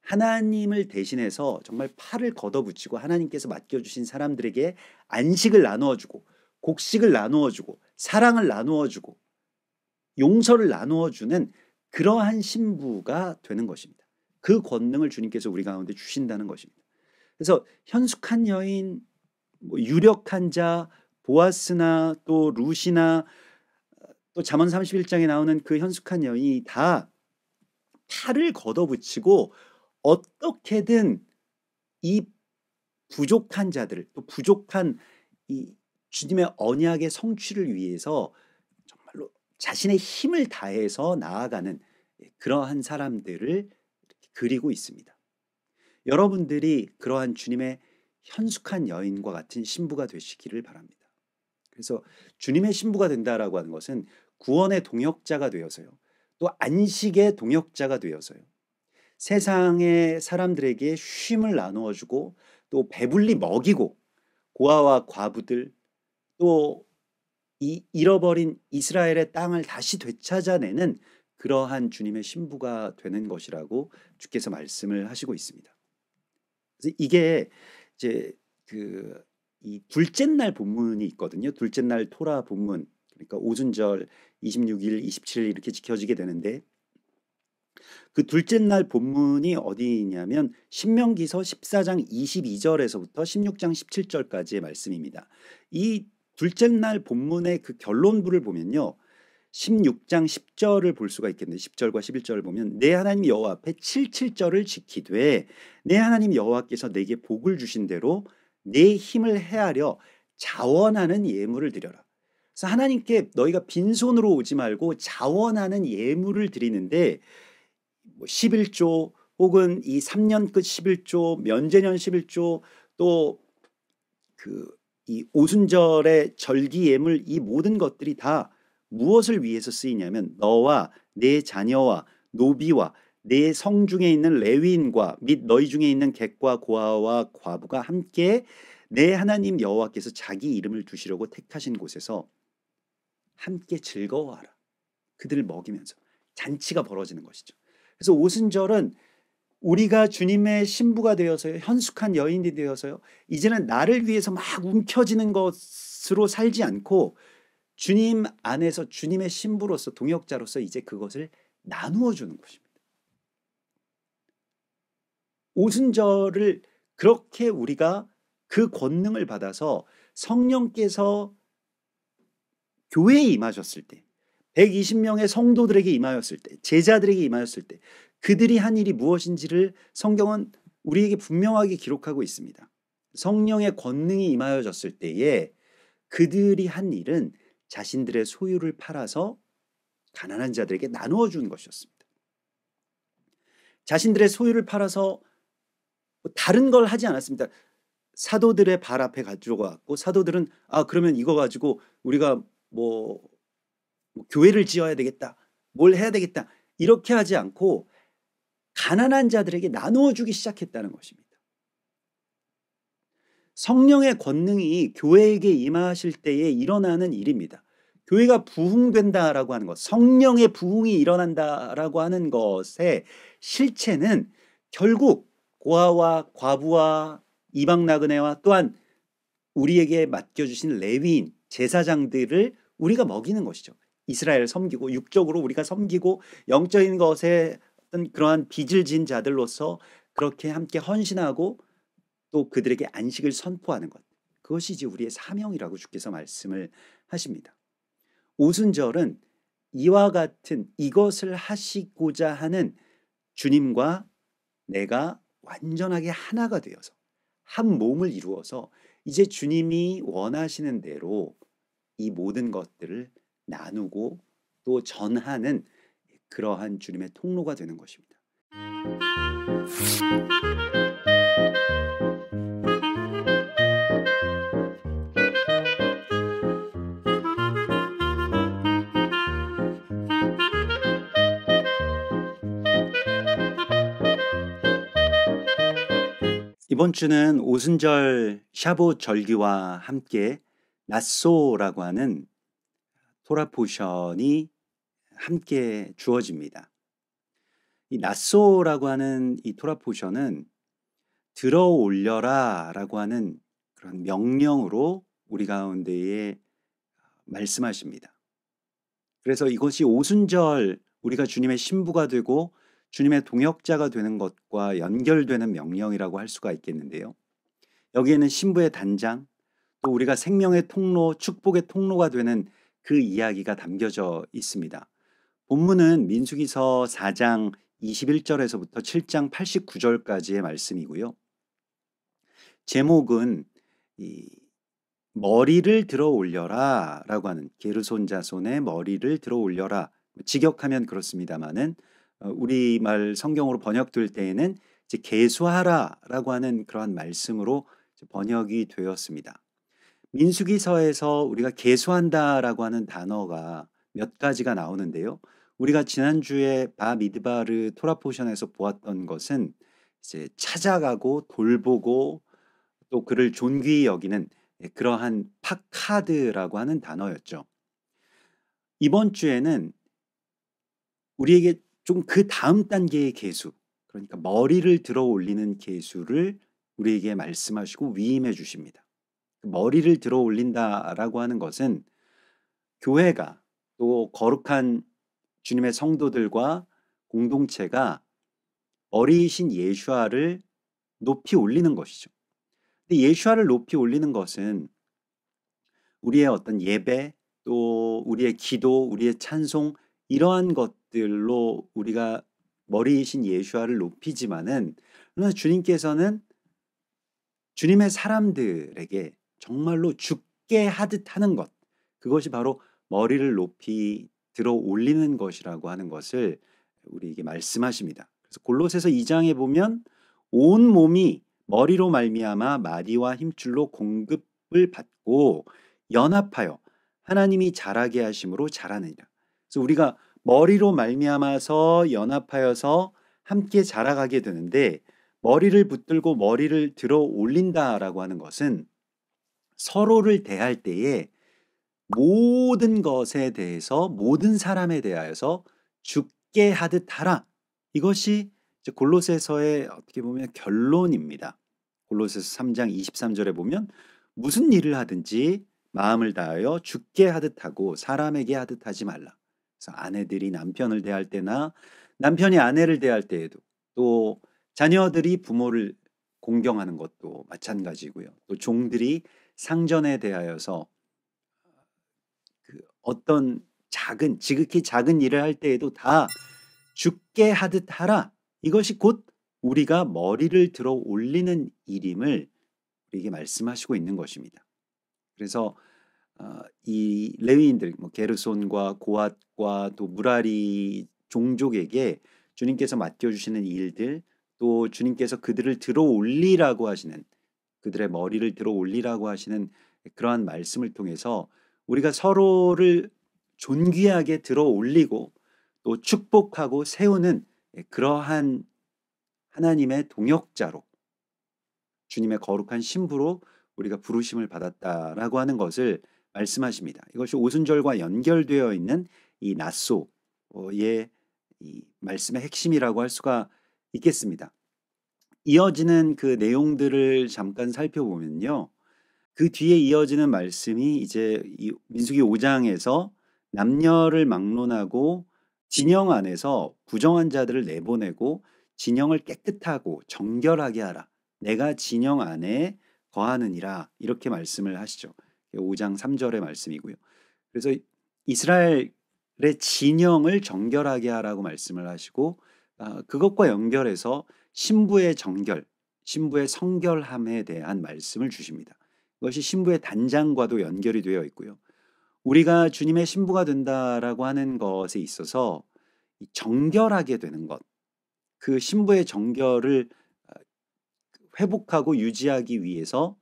S3: 하나님을 대신해서 정말 팔을 걷어붙이고 하나님께서 맡겨주신 사람들에게 안식을 나누어주고 곡식을 나누어주고 사랑을 나누어주고 용서를 나누어주는 그러한 신부가 되는 것입니다. 그 권능을 주님께서 우리 가운데 주신다는 것입니다. 그래서 현숙한 여인, 뭐 유력한 자, 보아스나 또 룻이나 또 잠언 31장에 나오는 그 현숙한 여인이 다 팔을 걷어붙이고 어떻게든 이 부족한 자들 또 부족한 이 주님의 언약의 성취를 위해서 정말로 자신의 힘을 다해서 나아가는 그러한 사람들을 그리고 있습니다. 여러분들이 그러한 주님의 현숙한 여인과 같은 신부가 되시기를 바랍니다. 그래서 주님의 신부가 된다라고 하는 것은 구원의 동역자가 되어서요. 또 안식의 동역자가 되어서요. 세상의 사람들에게 쉼을 나누어주고 또 배불리 먹이고 고아와 과부들 또 이 잃어버린 이스라엘의 땅을 다시 되찾아내는 그러한 주님의 신부가 되는 것이라고 주께서 말씀을 하시고 있습니다. 그래서 이게 이제 이 둘째 날 본문이 있거든요. 둘째 날 토라 본문. 그러니까 오순절 26일, 27일 이렇게 지켜지게 되는데 그 둘째 날 본문이 어디냐면 신명기서 14장 22절에서부터 16장 17절까지의 말씀입니다. 이 둘째 날 본문의 그 결론부를 보면요. 16장 10절을 볼 수가 있겠는데 10절과 11절을 보면 내 하나님 여호와 앞에 77절을 지키되 내 하나님 여호와께서 내게 복을 주신 대로 내 힘을 헤아려 자원하는 예물을 드려라. 그래서 하나님께 너희가 빈손으로 오지 말고 자원하는 예물을 드리는데 11조 혹은 이 3년 끝 11조 면제년 11조 또 이 오순절의 절기 예물 이 모든 것들이 다 무엇을 위해서 쓰이냐면 너와 내 자녀와 노비와 내 성중에 있는 레위인과 및 너희 중에 있는 객과 고아와 과부가 함께 내 하나님 여호와께서 자기 이름을 두시려고 택하신 곳에서 함께 즐거워하라. 그들을 먹이면서 잔치가 벌어지는 것이죠. 그래서 오순절은 우리가 주님의 신부가 되어서요. 현숙한 여인이 되어서요. 이제는 나를 위해서 막 움켜쥐는 것으로 살지 않고 주님 안에서 주님의 신부로서 동역자로서 이제 그것을 나누어 주는 것입니다. 오순절을 그렇게 우리가 그 권능을 받아서 성령께서 교회에 임하셨을 때 120명의 성도들에게 임하였을 때 제자들에게 임하였을 때 그들이 한 일이 무엇인지를 성경은 우리에게 분명하게 기록하고 있습니다. 성령의 권능이 임하여졌을 때에 그들이 한 일은 자신들의 소유를 팔아서 가난한 자들에게 나누어 주는 것이었습니다. 자신들의 소유를 팔아서 다른 걸 하지 않았습니다. 사도들의 발 앞에 가져갔고 사도들은 그러면 이거 가지고 우리가 뭐 교회를 지어야 되겠다. 뭘 해야 되겠다. 이렇게 하지 않고 가난한 자들에게 나누어 주기 시작했다는 것입니다. 성령의 권능이 교회에게 임하실 때에 일어나는 일입니다. 교회가 부흥된다라고 하는 것, 성령의 부흥이 일어난다라고 하는 것의 실체는 결국 고아와 과부와 이방 나그네와 또한 우리에게 맡겨주신 레위인, 제사장들을 우리가 먹이는 것이죠. 이스라엘을 섬기고 육적으로 우리가 섬기고 영적인 것에 어떤 그러한 빚을 진 자들로서 그렇게 함께 헌신하고 또 그들에게 안식을 선포하는 것. 그것이 이제 우리의 사명이라고 주께서 말씀을 하십니다. 오순절은 이와 같은 이것을 하시고자 하는 주님과 내가 완전하게 하나가 되어서 한 몸을 이루어서 이제 주님이 원하시는 대로 이 모든 것들을 나누고 또 전하는 그러한 주님의 통로가 되는 것입니다. 이번 주는 오순절 샤봇 절기와 함께 낫소라고 하는 토라 포션이 함께 주어집니다. 이 낫소라고 하는 이 토라 포션은 들어 올려라라고 하는 그런 명령으로 우리 가운데에 말씀하십니다. 그래서 이것이 오순절 우리가 주님의 신부가 되고 주님의 동역자가 되는 것과 연결되는 명령이라고 할 수가 있겠는데요. 여기에는 신부의 단장, 또 우리가 생명의 통로, 축복의 통로가 되는 그 이야기가 담겨져 있습니다. 본문은 민수기서 4장 21절에서부터 7장 89절까지의 말씀이고요. 제목은 이 머리를 들어 올려라 라고 하는, 게르손 자손의 머리를 들어 올려라, 직역하면 그렇습니다마는 우리말 성경으로 번역될 때에는 이제 계수하라 라고 하는 그러한 말씀으로 번역이 되었습니다. 민수기서에서 우리가 계수한다 라고 하는 단어가 몇 가지가 나오는데요. 우리가 지난주에 바미드바르 토라포션에서 보았던 것은 이제 찾아가고 돌보고 또 그를 존귀히 여기는 그러한 파카드라고 하는 단어였죠. 이번 주에는 우리에게 좀 그 다음 단계의 계수, 그러니까 머리를 들어 올리는 계수를 우리에게 말씀하시고 위임해 주십니다. 머리를 들어 올린다라고 하는 것은 교회가 또 거룩한 주님의 성도들과 공동체가 머리이신 예수아를 높이 올리는 것이죠. 근데 예수아를 높이 올리는 것은 우리의 어떤 예배, 또 우리의 기도, 우리의 찬송, 이러한 것들로 우리가 머리이신 예수아를 높이지만은, 그러나 주님께서는 주님의 사람들에게 정말로 죽게 하듯 하는 것, 그것이 바로 머리를 높이 들어 올리는 것이라고 하는 것을 우리에게 말씀하십니다. 그래서 골로새서 2장에 보면 온 몸이 머리로 말미암아 마디와 힘줄로 공급을 받고 연합하여 하나님이 자라게 하심으로 자라느니라. 그래서 우리가 머리로 말미암아서 연합하여서 함께 자라가게 되는데, 머리를 붙들고 머리를 들어 올린다라고 하는 것은 서로를 대할 때에 모든 것에 대해서, 모든 사람에 대하여서 죽게 하듯 하라. 이것이 이제 골로새서의 어떻게 보면 결론입니다. 골로새서 3장 23절에 보면 무슨 일을 하든지 마음을 다하여 죽게 하듯 하고 사람에게 하듯 하지 말라. 그래서 아내들이 남편을 대할 때나 남편이 아내를 대할 때에도, 또 자녀들이 부모를 공경하는 것도 마찬가지고요. 또 종들이 상전에 대하여서 그 어떤 작은, 지극히 작은 일을 할 때에도 다 죽게 하듯 하라. 이것이 곧 우리가 머리를 들어 올리는 일임을 우리에게 말씀하시고 있는 것입니다. 그래서 이 레위인들, 게르손과 고핫과 또 무라리 종족에게 주님께서 맡겨주시는 일들, 또 주님께서 그들을 들어 올리라고 하시는, 그들의 머리를 들어 올리라고 하시는 그러한 말씀을 통해서 우리가 서로를 존귀하게 들어 올리고 또 축복하고 세우는 그러한 하나님의 동역자로, 주님의 거룩한 신부로 우리가 부르심을 받았다라고 하는 것을 말씀하십니다. 이것이 오순절과 연결되어 있는 이 낫소의 이 말씀의 핵심이라고 할 수가 있겠습니다. 이어지는 그 내용들을 잠깐 살펴보면요, 그 뒤에 이어지는 말씀이 이제 이 민수기 5장에서 남녀를 막론하고 진영 안에서 부정한 자들을 내보내고 진영을 깨끗하고 정결하게 하라. 내가 진영 안에 거하느니라. 이렇게 말씀을 하시죠. 5장 3절의 말씀이고요. 그래서 이스라엘의 진영을 정결하게 하라고 말씀을 하시고 그것과 연결해서 신부의 정결, 신부의 성결함에 대한 말씀을 주십니다. 그것이 신부의 단장과도 연결이 되어 있고요. 우리가 주님의 신부가 된다라고 하는 것에 있어서 정결하게 되는 것, 그 신부의 정결을 회복하고 유지하기 위해서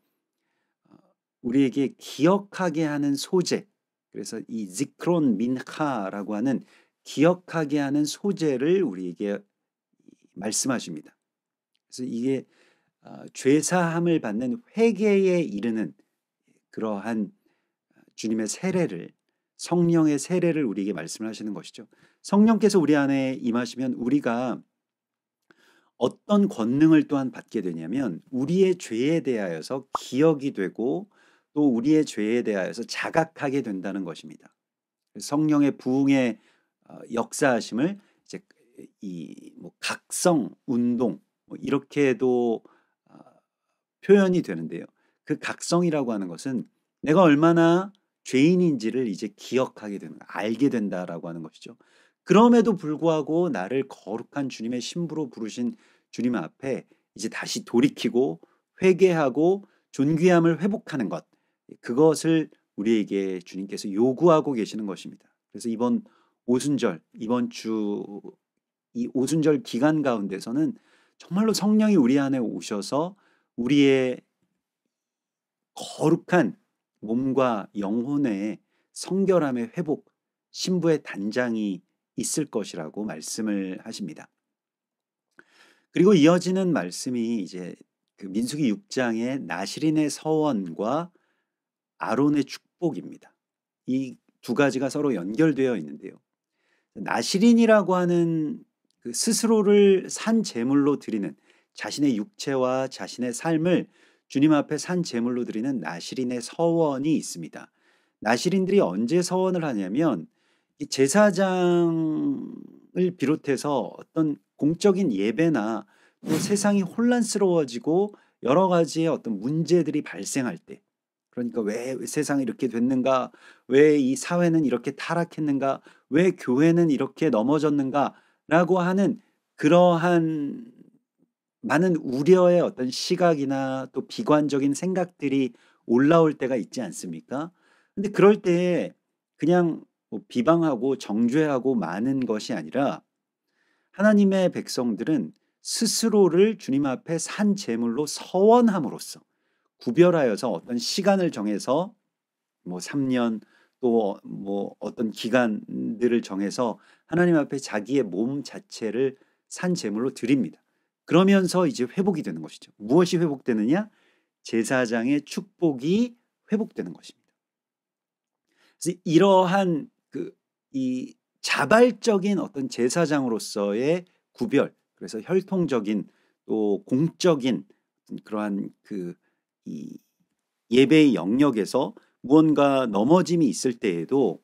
S3: 우리에게 기억하게 하는 소재, 그래서 이 지크론 민카라고 하는 기억하게 하는 소재를 우리에게 말씀하십니다. 그래서 이게 죄사함을 받는 회개에 이르는 그러한 주님의 세례를, 성령의 세례를 우리에게 말씀을 하시는 것이죠. 성령께서 우리 안에 임하시면 우리가 어떤 권능을 또한 받게 되냐면 우리의 죄에 대하여서 기억이 되고 또 우리의 죄에 대하여서 자각하게 된다는 것입니다. 성령의 부흥의 역사하심을 이제 이 각성 운동 이렇게도 표현이 되는데요. 그 각성이라고 하는 것은 내가 얼마나 죄인인지를 이제 기억하게 되는, 알게 된다라고 하는 것이죠. 그럼에도 불구하고 나를 거룩한 주님의 신부로 부르신 주님 앞에 이제 다시 돌이키고 회개하고 존귀함을 회복하는 것, 그것을 우리에게 주님께서 요구하고 계시는 것입니다. 그래서 이번 오순절, 이번 주 이 오순절 기간 가운데서는 정말로 성령이 우리 안에 오셔서 우리의 거룩한 몸과 영혼의 성결함의 회복, 신부의 단장이 있을 것이라고 말씀을 하십니다. 그리고 이어지는 말씀이 이제 그 민수기 6장의 나실인의 서원과 아론의 축복입니다. 이 두 가지가 서로 연결되어 있는데요. 나실인이라고 하는 그 스스로를 산 제물로 드리는, 자신의 육체와 자신의 삶을 주님 앞에 산 제물로 드리는 나실인의 서원이 있습니다. 나실인들이 언제 서원을 하냐면 이 제사장을 비롯해서 어떤 공적인 예배나 또 세상이 혼란스러워지고 여러 가지의 어떤 문제들이 발생할 때, 그러니까 왜 세상이 이렇게 됐는가, 왜 이 사회는 이렇게 타락했는가, 왜 교회는 이렇게 넘어졌는가라고 하는 그러한 많은 우려의 어떤 시각이나 또 비관적인 생각들이 올라올 때가 있지 않습니까? 근데 그럴 때 그냥 비방하고 정죄하고 마는 것이 아니라 하나님의 백성들은 스스로를 주님 앞에 산 제물로 서원함으로써 구별하여서 어떤 시간을 정해서 3년 또 어떤 기간들을 정해서 하나님 앞에 자기의 몸 자체를 산 제물로 드립니다. 그러면서 이제 회복이 되는 것이죠. 무엇이 회복되느냐? 제사장의 축복이 회복되는 것입니다. 그래서 이러한 이 자발적인 어떤 제사장으로서의 구별, 그래서 혈통적인 또 공적인 그러한 이 예배의 영역에서 무언가 넘어짐이 있을 때에도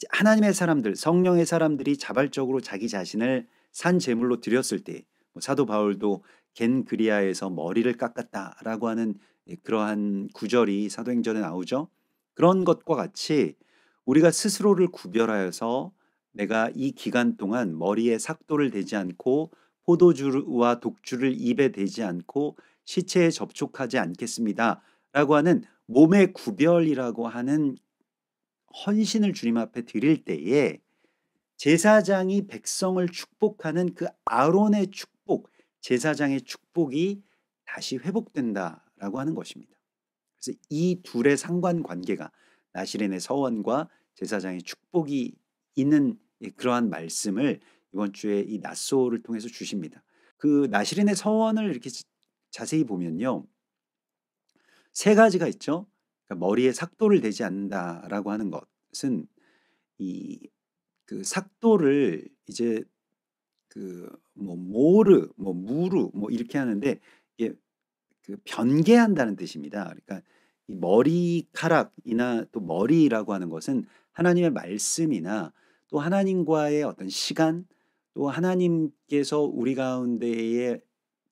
S3: 하나님의 사람들, 성령의 사람들이 자발적으로 자기 자신을 산 제물로 드렸을 때, 사도 바울도 겐그리아에서 머리를 깎았다라고 하는 그러한 구절이 사도행전에 나오죠. 그런 것과 같이 우리가 스스로를 구별하여서 내가 이 기간 동안 머리에 삭도를 대지 않고 포도주와 독주를 입에 대지 않고 시체에 접촉하지 않겠습니다 라고 하는 몸의 구별이라고 하는 헌신을 주님 앞에 드릴 때에 제사장이 백성을 축복하는 그 아론의 축복, 제사장의 축복이 다시 회복된다라고 하는 것입니다. 그래서 이 둘의 상관관계가 나실인의 서원과 제사장의 축복이 있는 그러한 말씀을 이번 주에 이 낫소를 통해서 주십니다. 그 나실인의 서원을 이렇게 자세히 보면요, 세 가지가 있죠. 그러니까 머리에 삭도를 대지 않는다라고 하는 것은 그 삭도를 이제 모르, 무르 이렇게 하는데 이게 변개한다는 뜻입니다. 그러니까 이 머리카락이나 또 머리라고 하는 것은 하나님의 말씀이나 또 하나님과의 어떤 시간, 또 하나님께서 우리 가운데에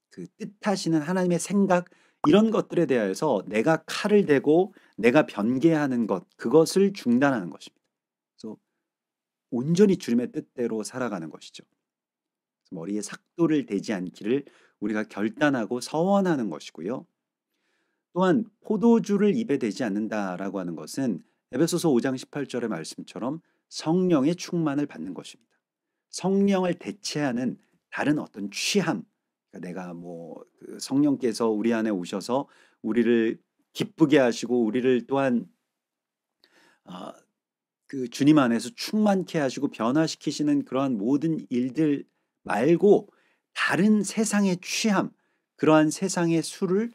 S3: 그 뜻하시는 하나님의 생각, 이런 것들에 대하여서 내가 칼을 대고 내가 변개하는 것, 그것을 중단하는 것입니다. 그래서 온전히 주님의 뜻대로 살아가는 것이죠. 머리에 삭도를 대지 않기를 우리가 결단하고 서원하는 것이고요. 또한 포도주를 입에 대지 않는다라고 하는 것은 에베소서 5장 18절의 말씀처럼 성령의 충만을 받는 것입니다. 성령을 대체하는 다른 어떤 취함, 그러니까 내가 그 성령께서 우리 안에 오셔서 우리를 기쁘게 하시고 우리를 또한 그 주님 안에서 충만케 하시고 변화시키시는 그러한 모든 일들 말고 다른 세상의 취함, 그러한 세상의 술을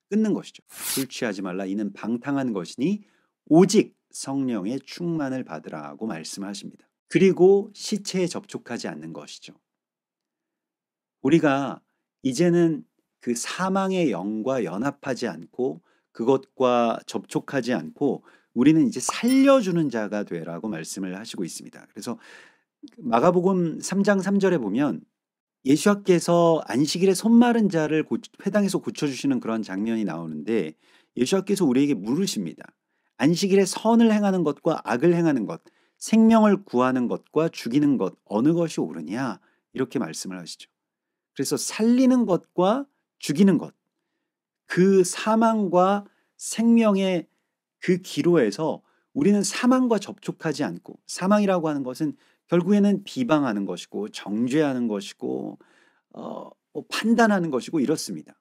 S3: 끊는 것이죠. 술 취하지 말라, 이는 방탕한 것이니 오직 성령의 충만을 받으라고 말씀하십니다. 그리고 시체에 접촉하지 않는 것이죠. 우리가 이제는 그 사망의 영과 연합하지 않고 그것과 접촉하지 않고 우리는 이제 살려주는 자가 되라고 말씀을 하시고 있습니다. 그래서 마가복음 3장 3절에 보면 예수와께서 안식일에 손 마른 자를 회당에서 고쳐주시는 그런 장면이 나오는데, 예수와께서 우리에게 물으십니다. 안식일에 선을 행하는 것과 악을 행하는 것, 생명을 구하는 것과 죽이는 것, 어느 것이 옳으냐, 이렇게 말씀을 하시죠. 그래서 살리는 것과 죽이는 것, 그 사망과 생명의 그 기로에서 우리는 사망과 접촉하지 않고, 사망이라고 하는 것은 결국에는 비방하는 것이고 정죄하는 것이고 판단하는 것이고 이렇습니다.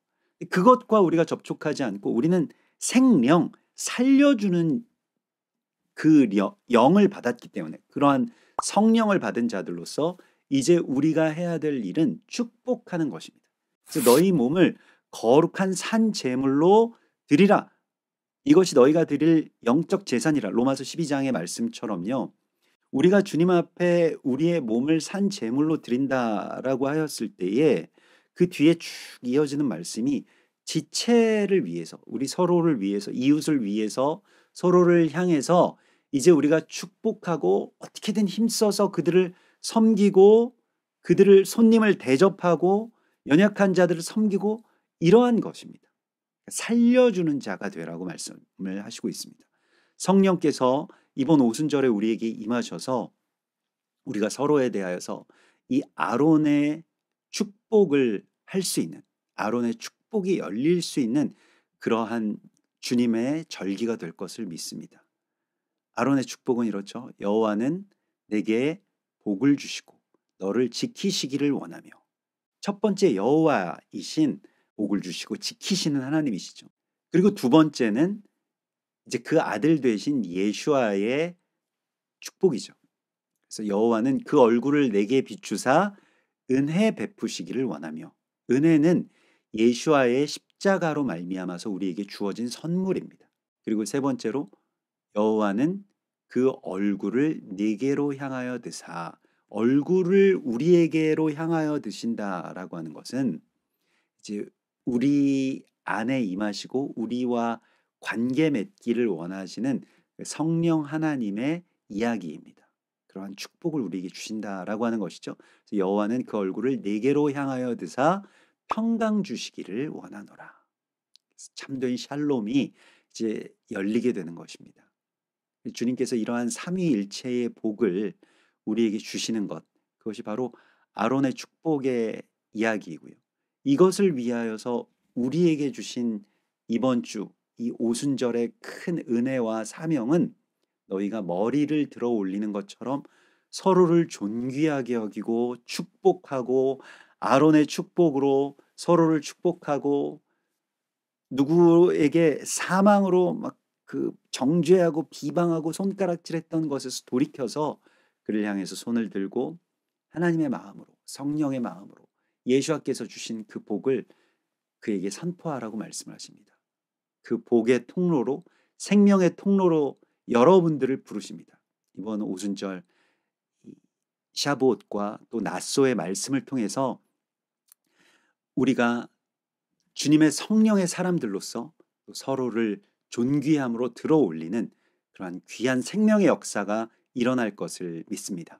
S3: 그것과 우리가 접촉하지 않고 우리는 생명, 살려주는 그 영을 받았기 때문에, 그러한 성령을 받은 자들로서 이제 우리가 해야 될 일은 축복하는 것입니다. 그래서 너희 몸을 거룩한 산 제물로 드리라. 이것이 너희가 드릴 영적 제사니라. 로마서 12장의 말씀처럼요. 우리가 주님 앞에 우리의 몸을 산 제물로 드린다라고 하였을 때에 그 뒤에 쭉 이어지는 말씀이 지체를 위해서, 우리 서로를 위해서, 이웃을 위해서, 서로를 향해서 이제 우리가 축복하고 어떻게든 힘써서 그들을 섬기고 그들을 손님을 대접하고 연약한 자들을 섬기고 이러한 것입니다. 살려주는 자가 되라고 말씀을 하시고 있습니다. 성령께서 이번 오순절에 우리에게 임하셔서 우리가 서로에 대하여서 이 아론의 축복을 할 수 있는, 아론의 축복이 열릴 수 있는 그러한 주님의 절기가 될 것을 믿습니다. 아론의 축복은 이렇죠. 여호와는 내게 복을 주시고 너를 지키시기를 원하며. 첫 번째, 여호와이신 복을 주시고 지키시는 하나님이시죠. 그리고 두 번째는 이제 그 아들 되신 예수아의 축복이죠. 그래서 여호와는 그 얼굴을 내게 비추사 은혜 베푸시기를 원하며, 은혜는 예수아의 십자가로 말미암아서 우리에게 주어진 선물입니다. 그리고 세 번째로 여호와는 그 얼굴을 네게로 향하여 드사, 얼굴을 우리에게로 향하여 드신다라고 하는 것은 이제 우리 안에 임하시고 우리와 관계 맺기를 원하시는 성령 하나님의 이야기입니다. 그러한 축복을 우리에게 주신다라고 하는 것이죠. 여호와는 그 얼굴을 네게로 향하여 드사 평강 주시기를 원하노라. 참된 샬롬이 이제 열리게 되는 것입니다. 주님께서 이러한 삼위일체의 복을 우리에게 주시는 것, 그것이 바로 아론의 축복의 이야기이고요. 이것을 위하여서 우리에게 주신 이번 주 이 오순절의 큰 은혜와 사명은 너희가 머리를 들어 올리는 것처럼 서로를 존귀하게 여기고 축복하고, 아론의 축복으로 서로를 축복하고, 누구에게 사망으로 막 그 정죄하고 비방하고 손가락질했던 것에서 돌이켜서 그를 향해서 손을 들고 하나님의 마음으로, 성령의 마음으로 예수께서 주신 그 복을 그에게 선포하라고 말씀하십니다. 그 복의 통로로, 생명의 통로로 여러분들을 부르십니다. 이번 오순절 샤봇과 또 낫소의 말씀을 통해서 우리가 주님의 성령의 사람들로서 또 서로를 존귀함으로 들어올리는 그러한 귀한 생명의 역사가 일어날 것을 믿습니다.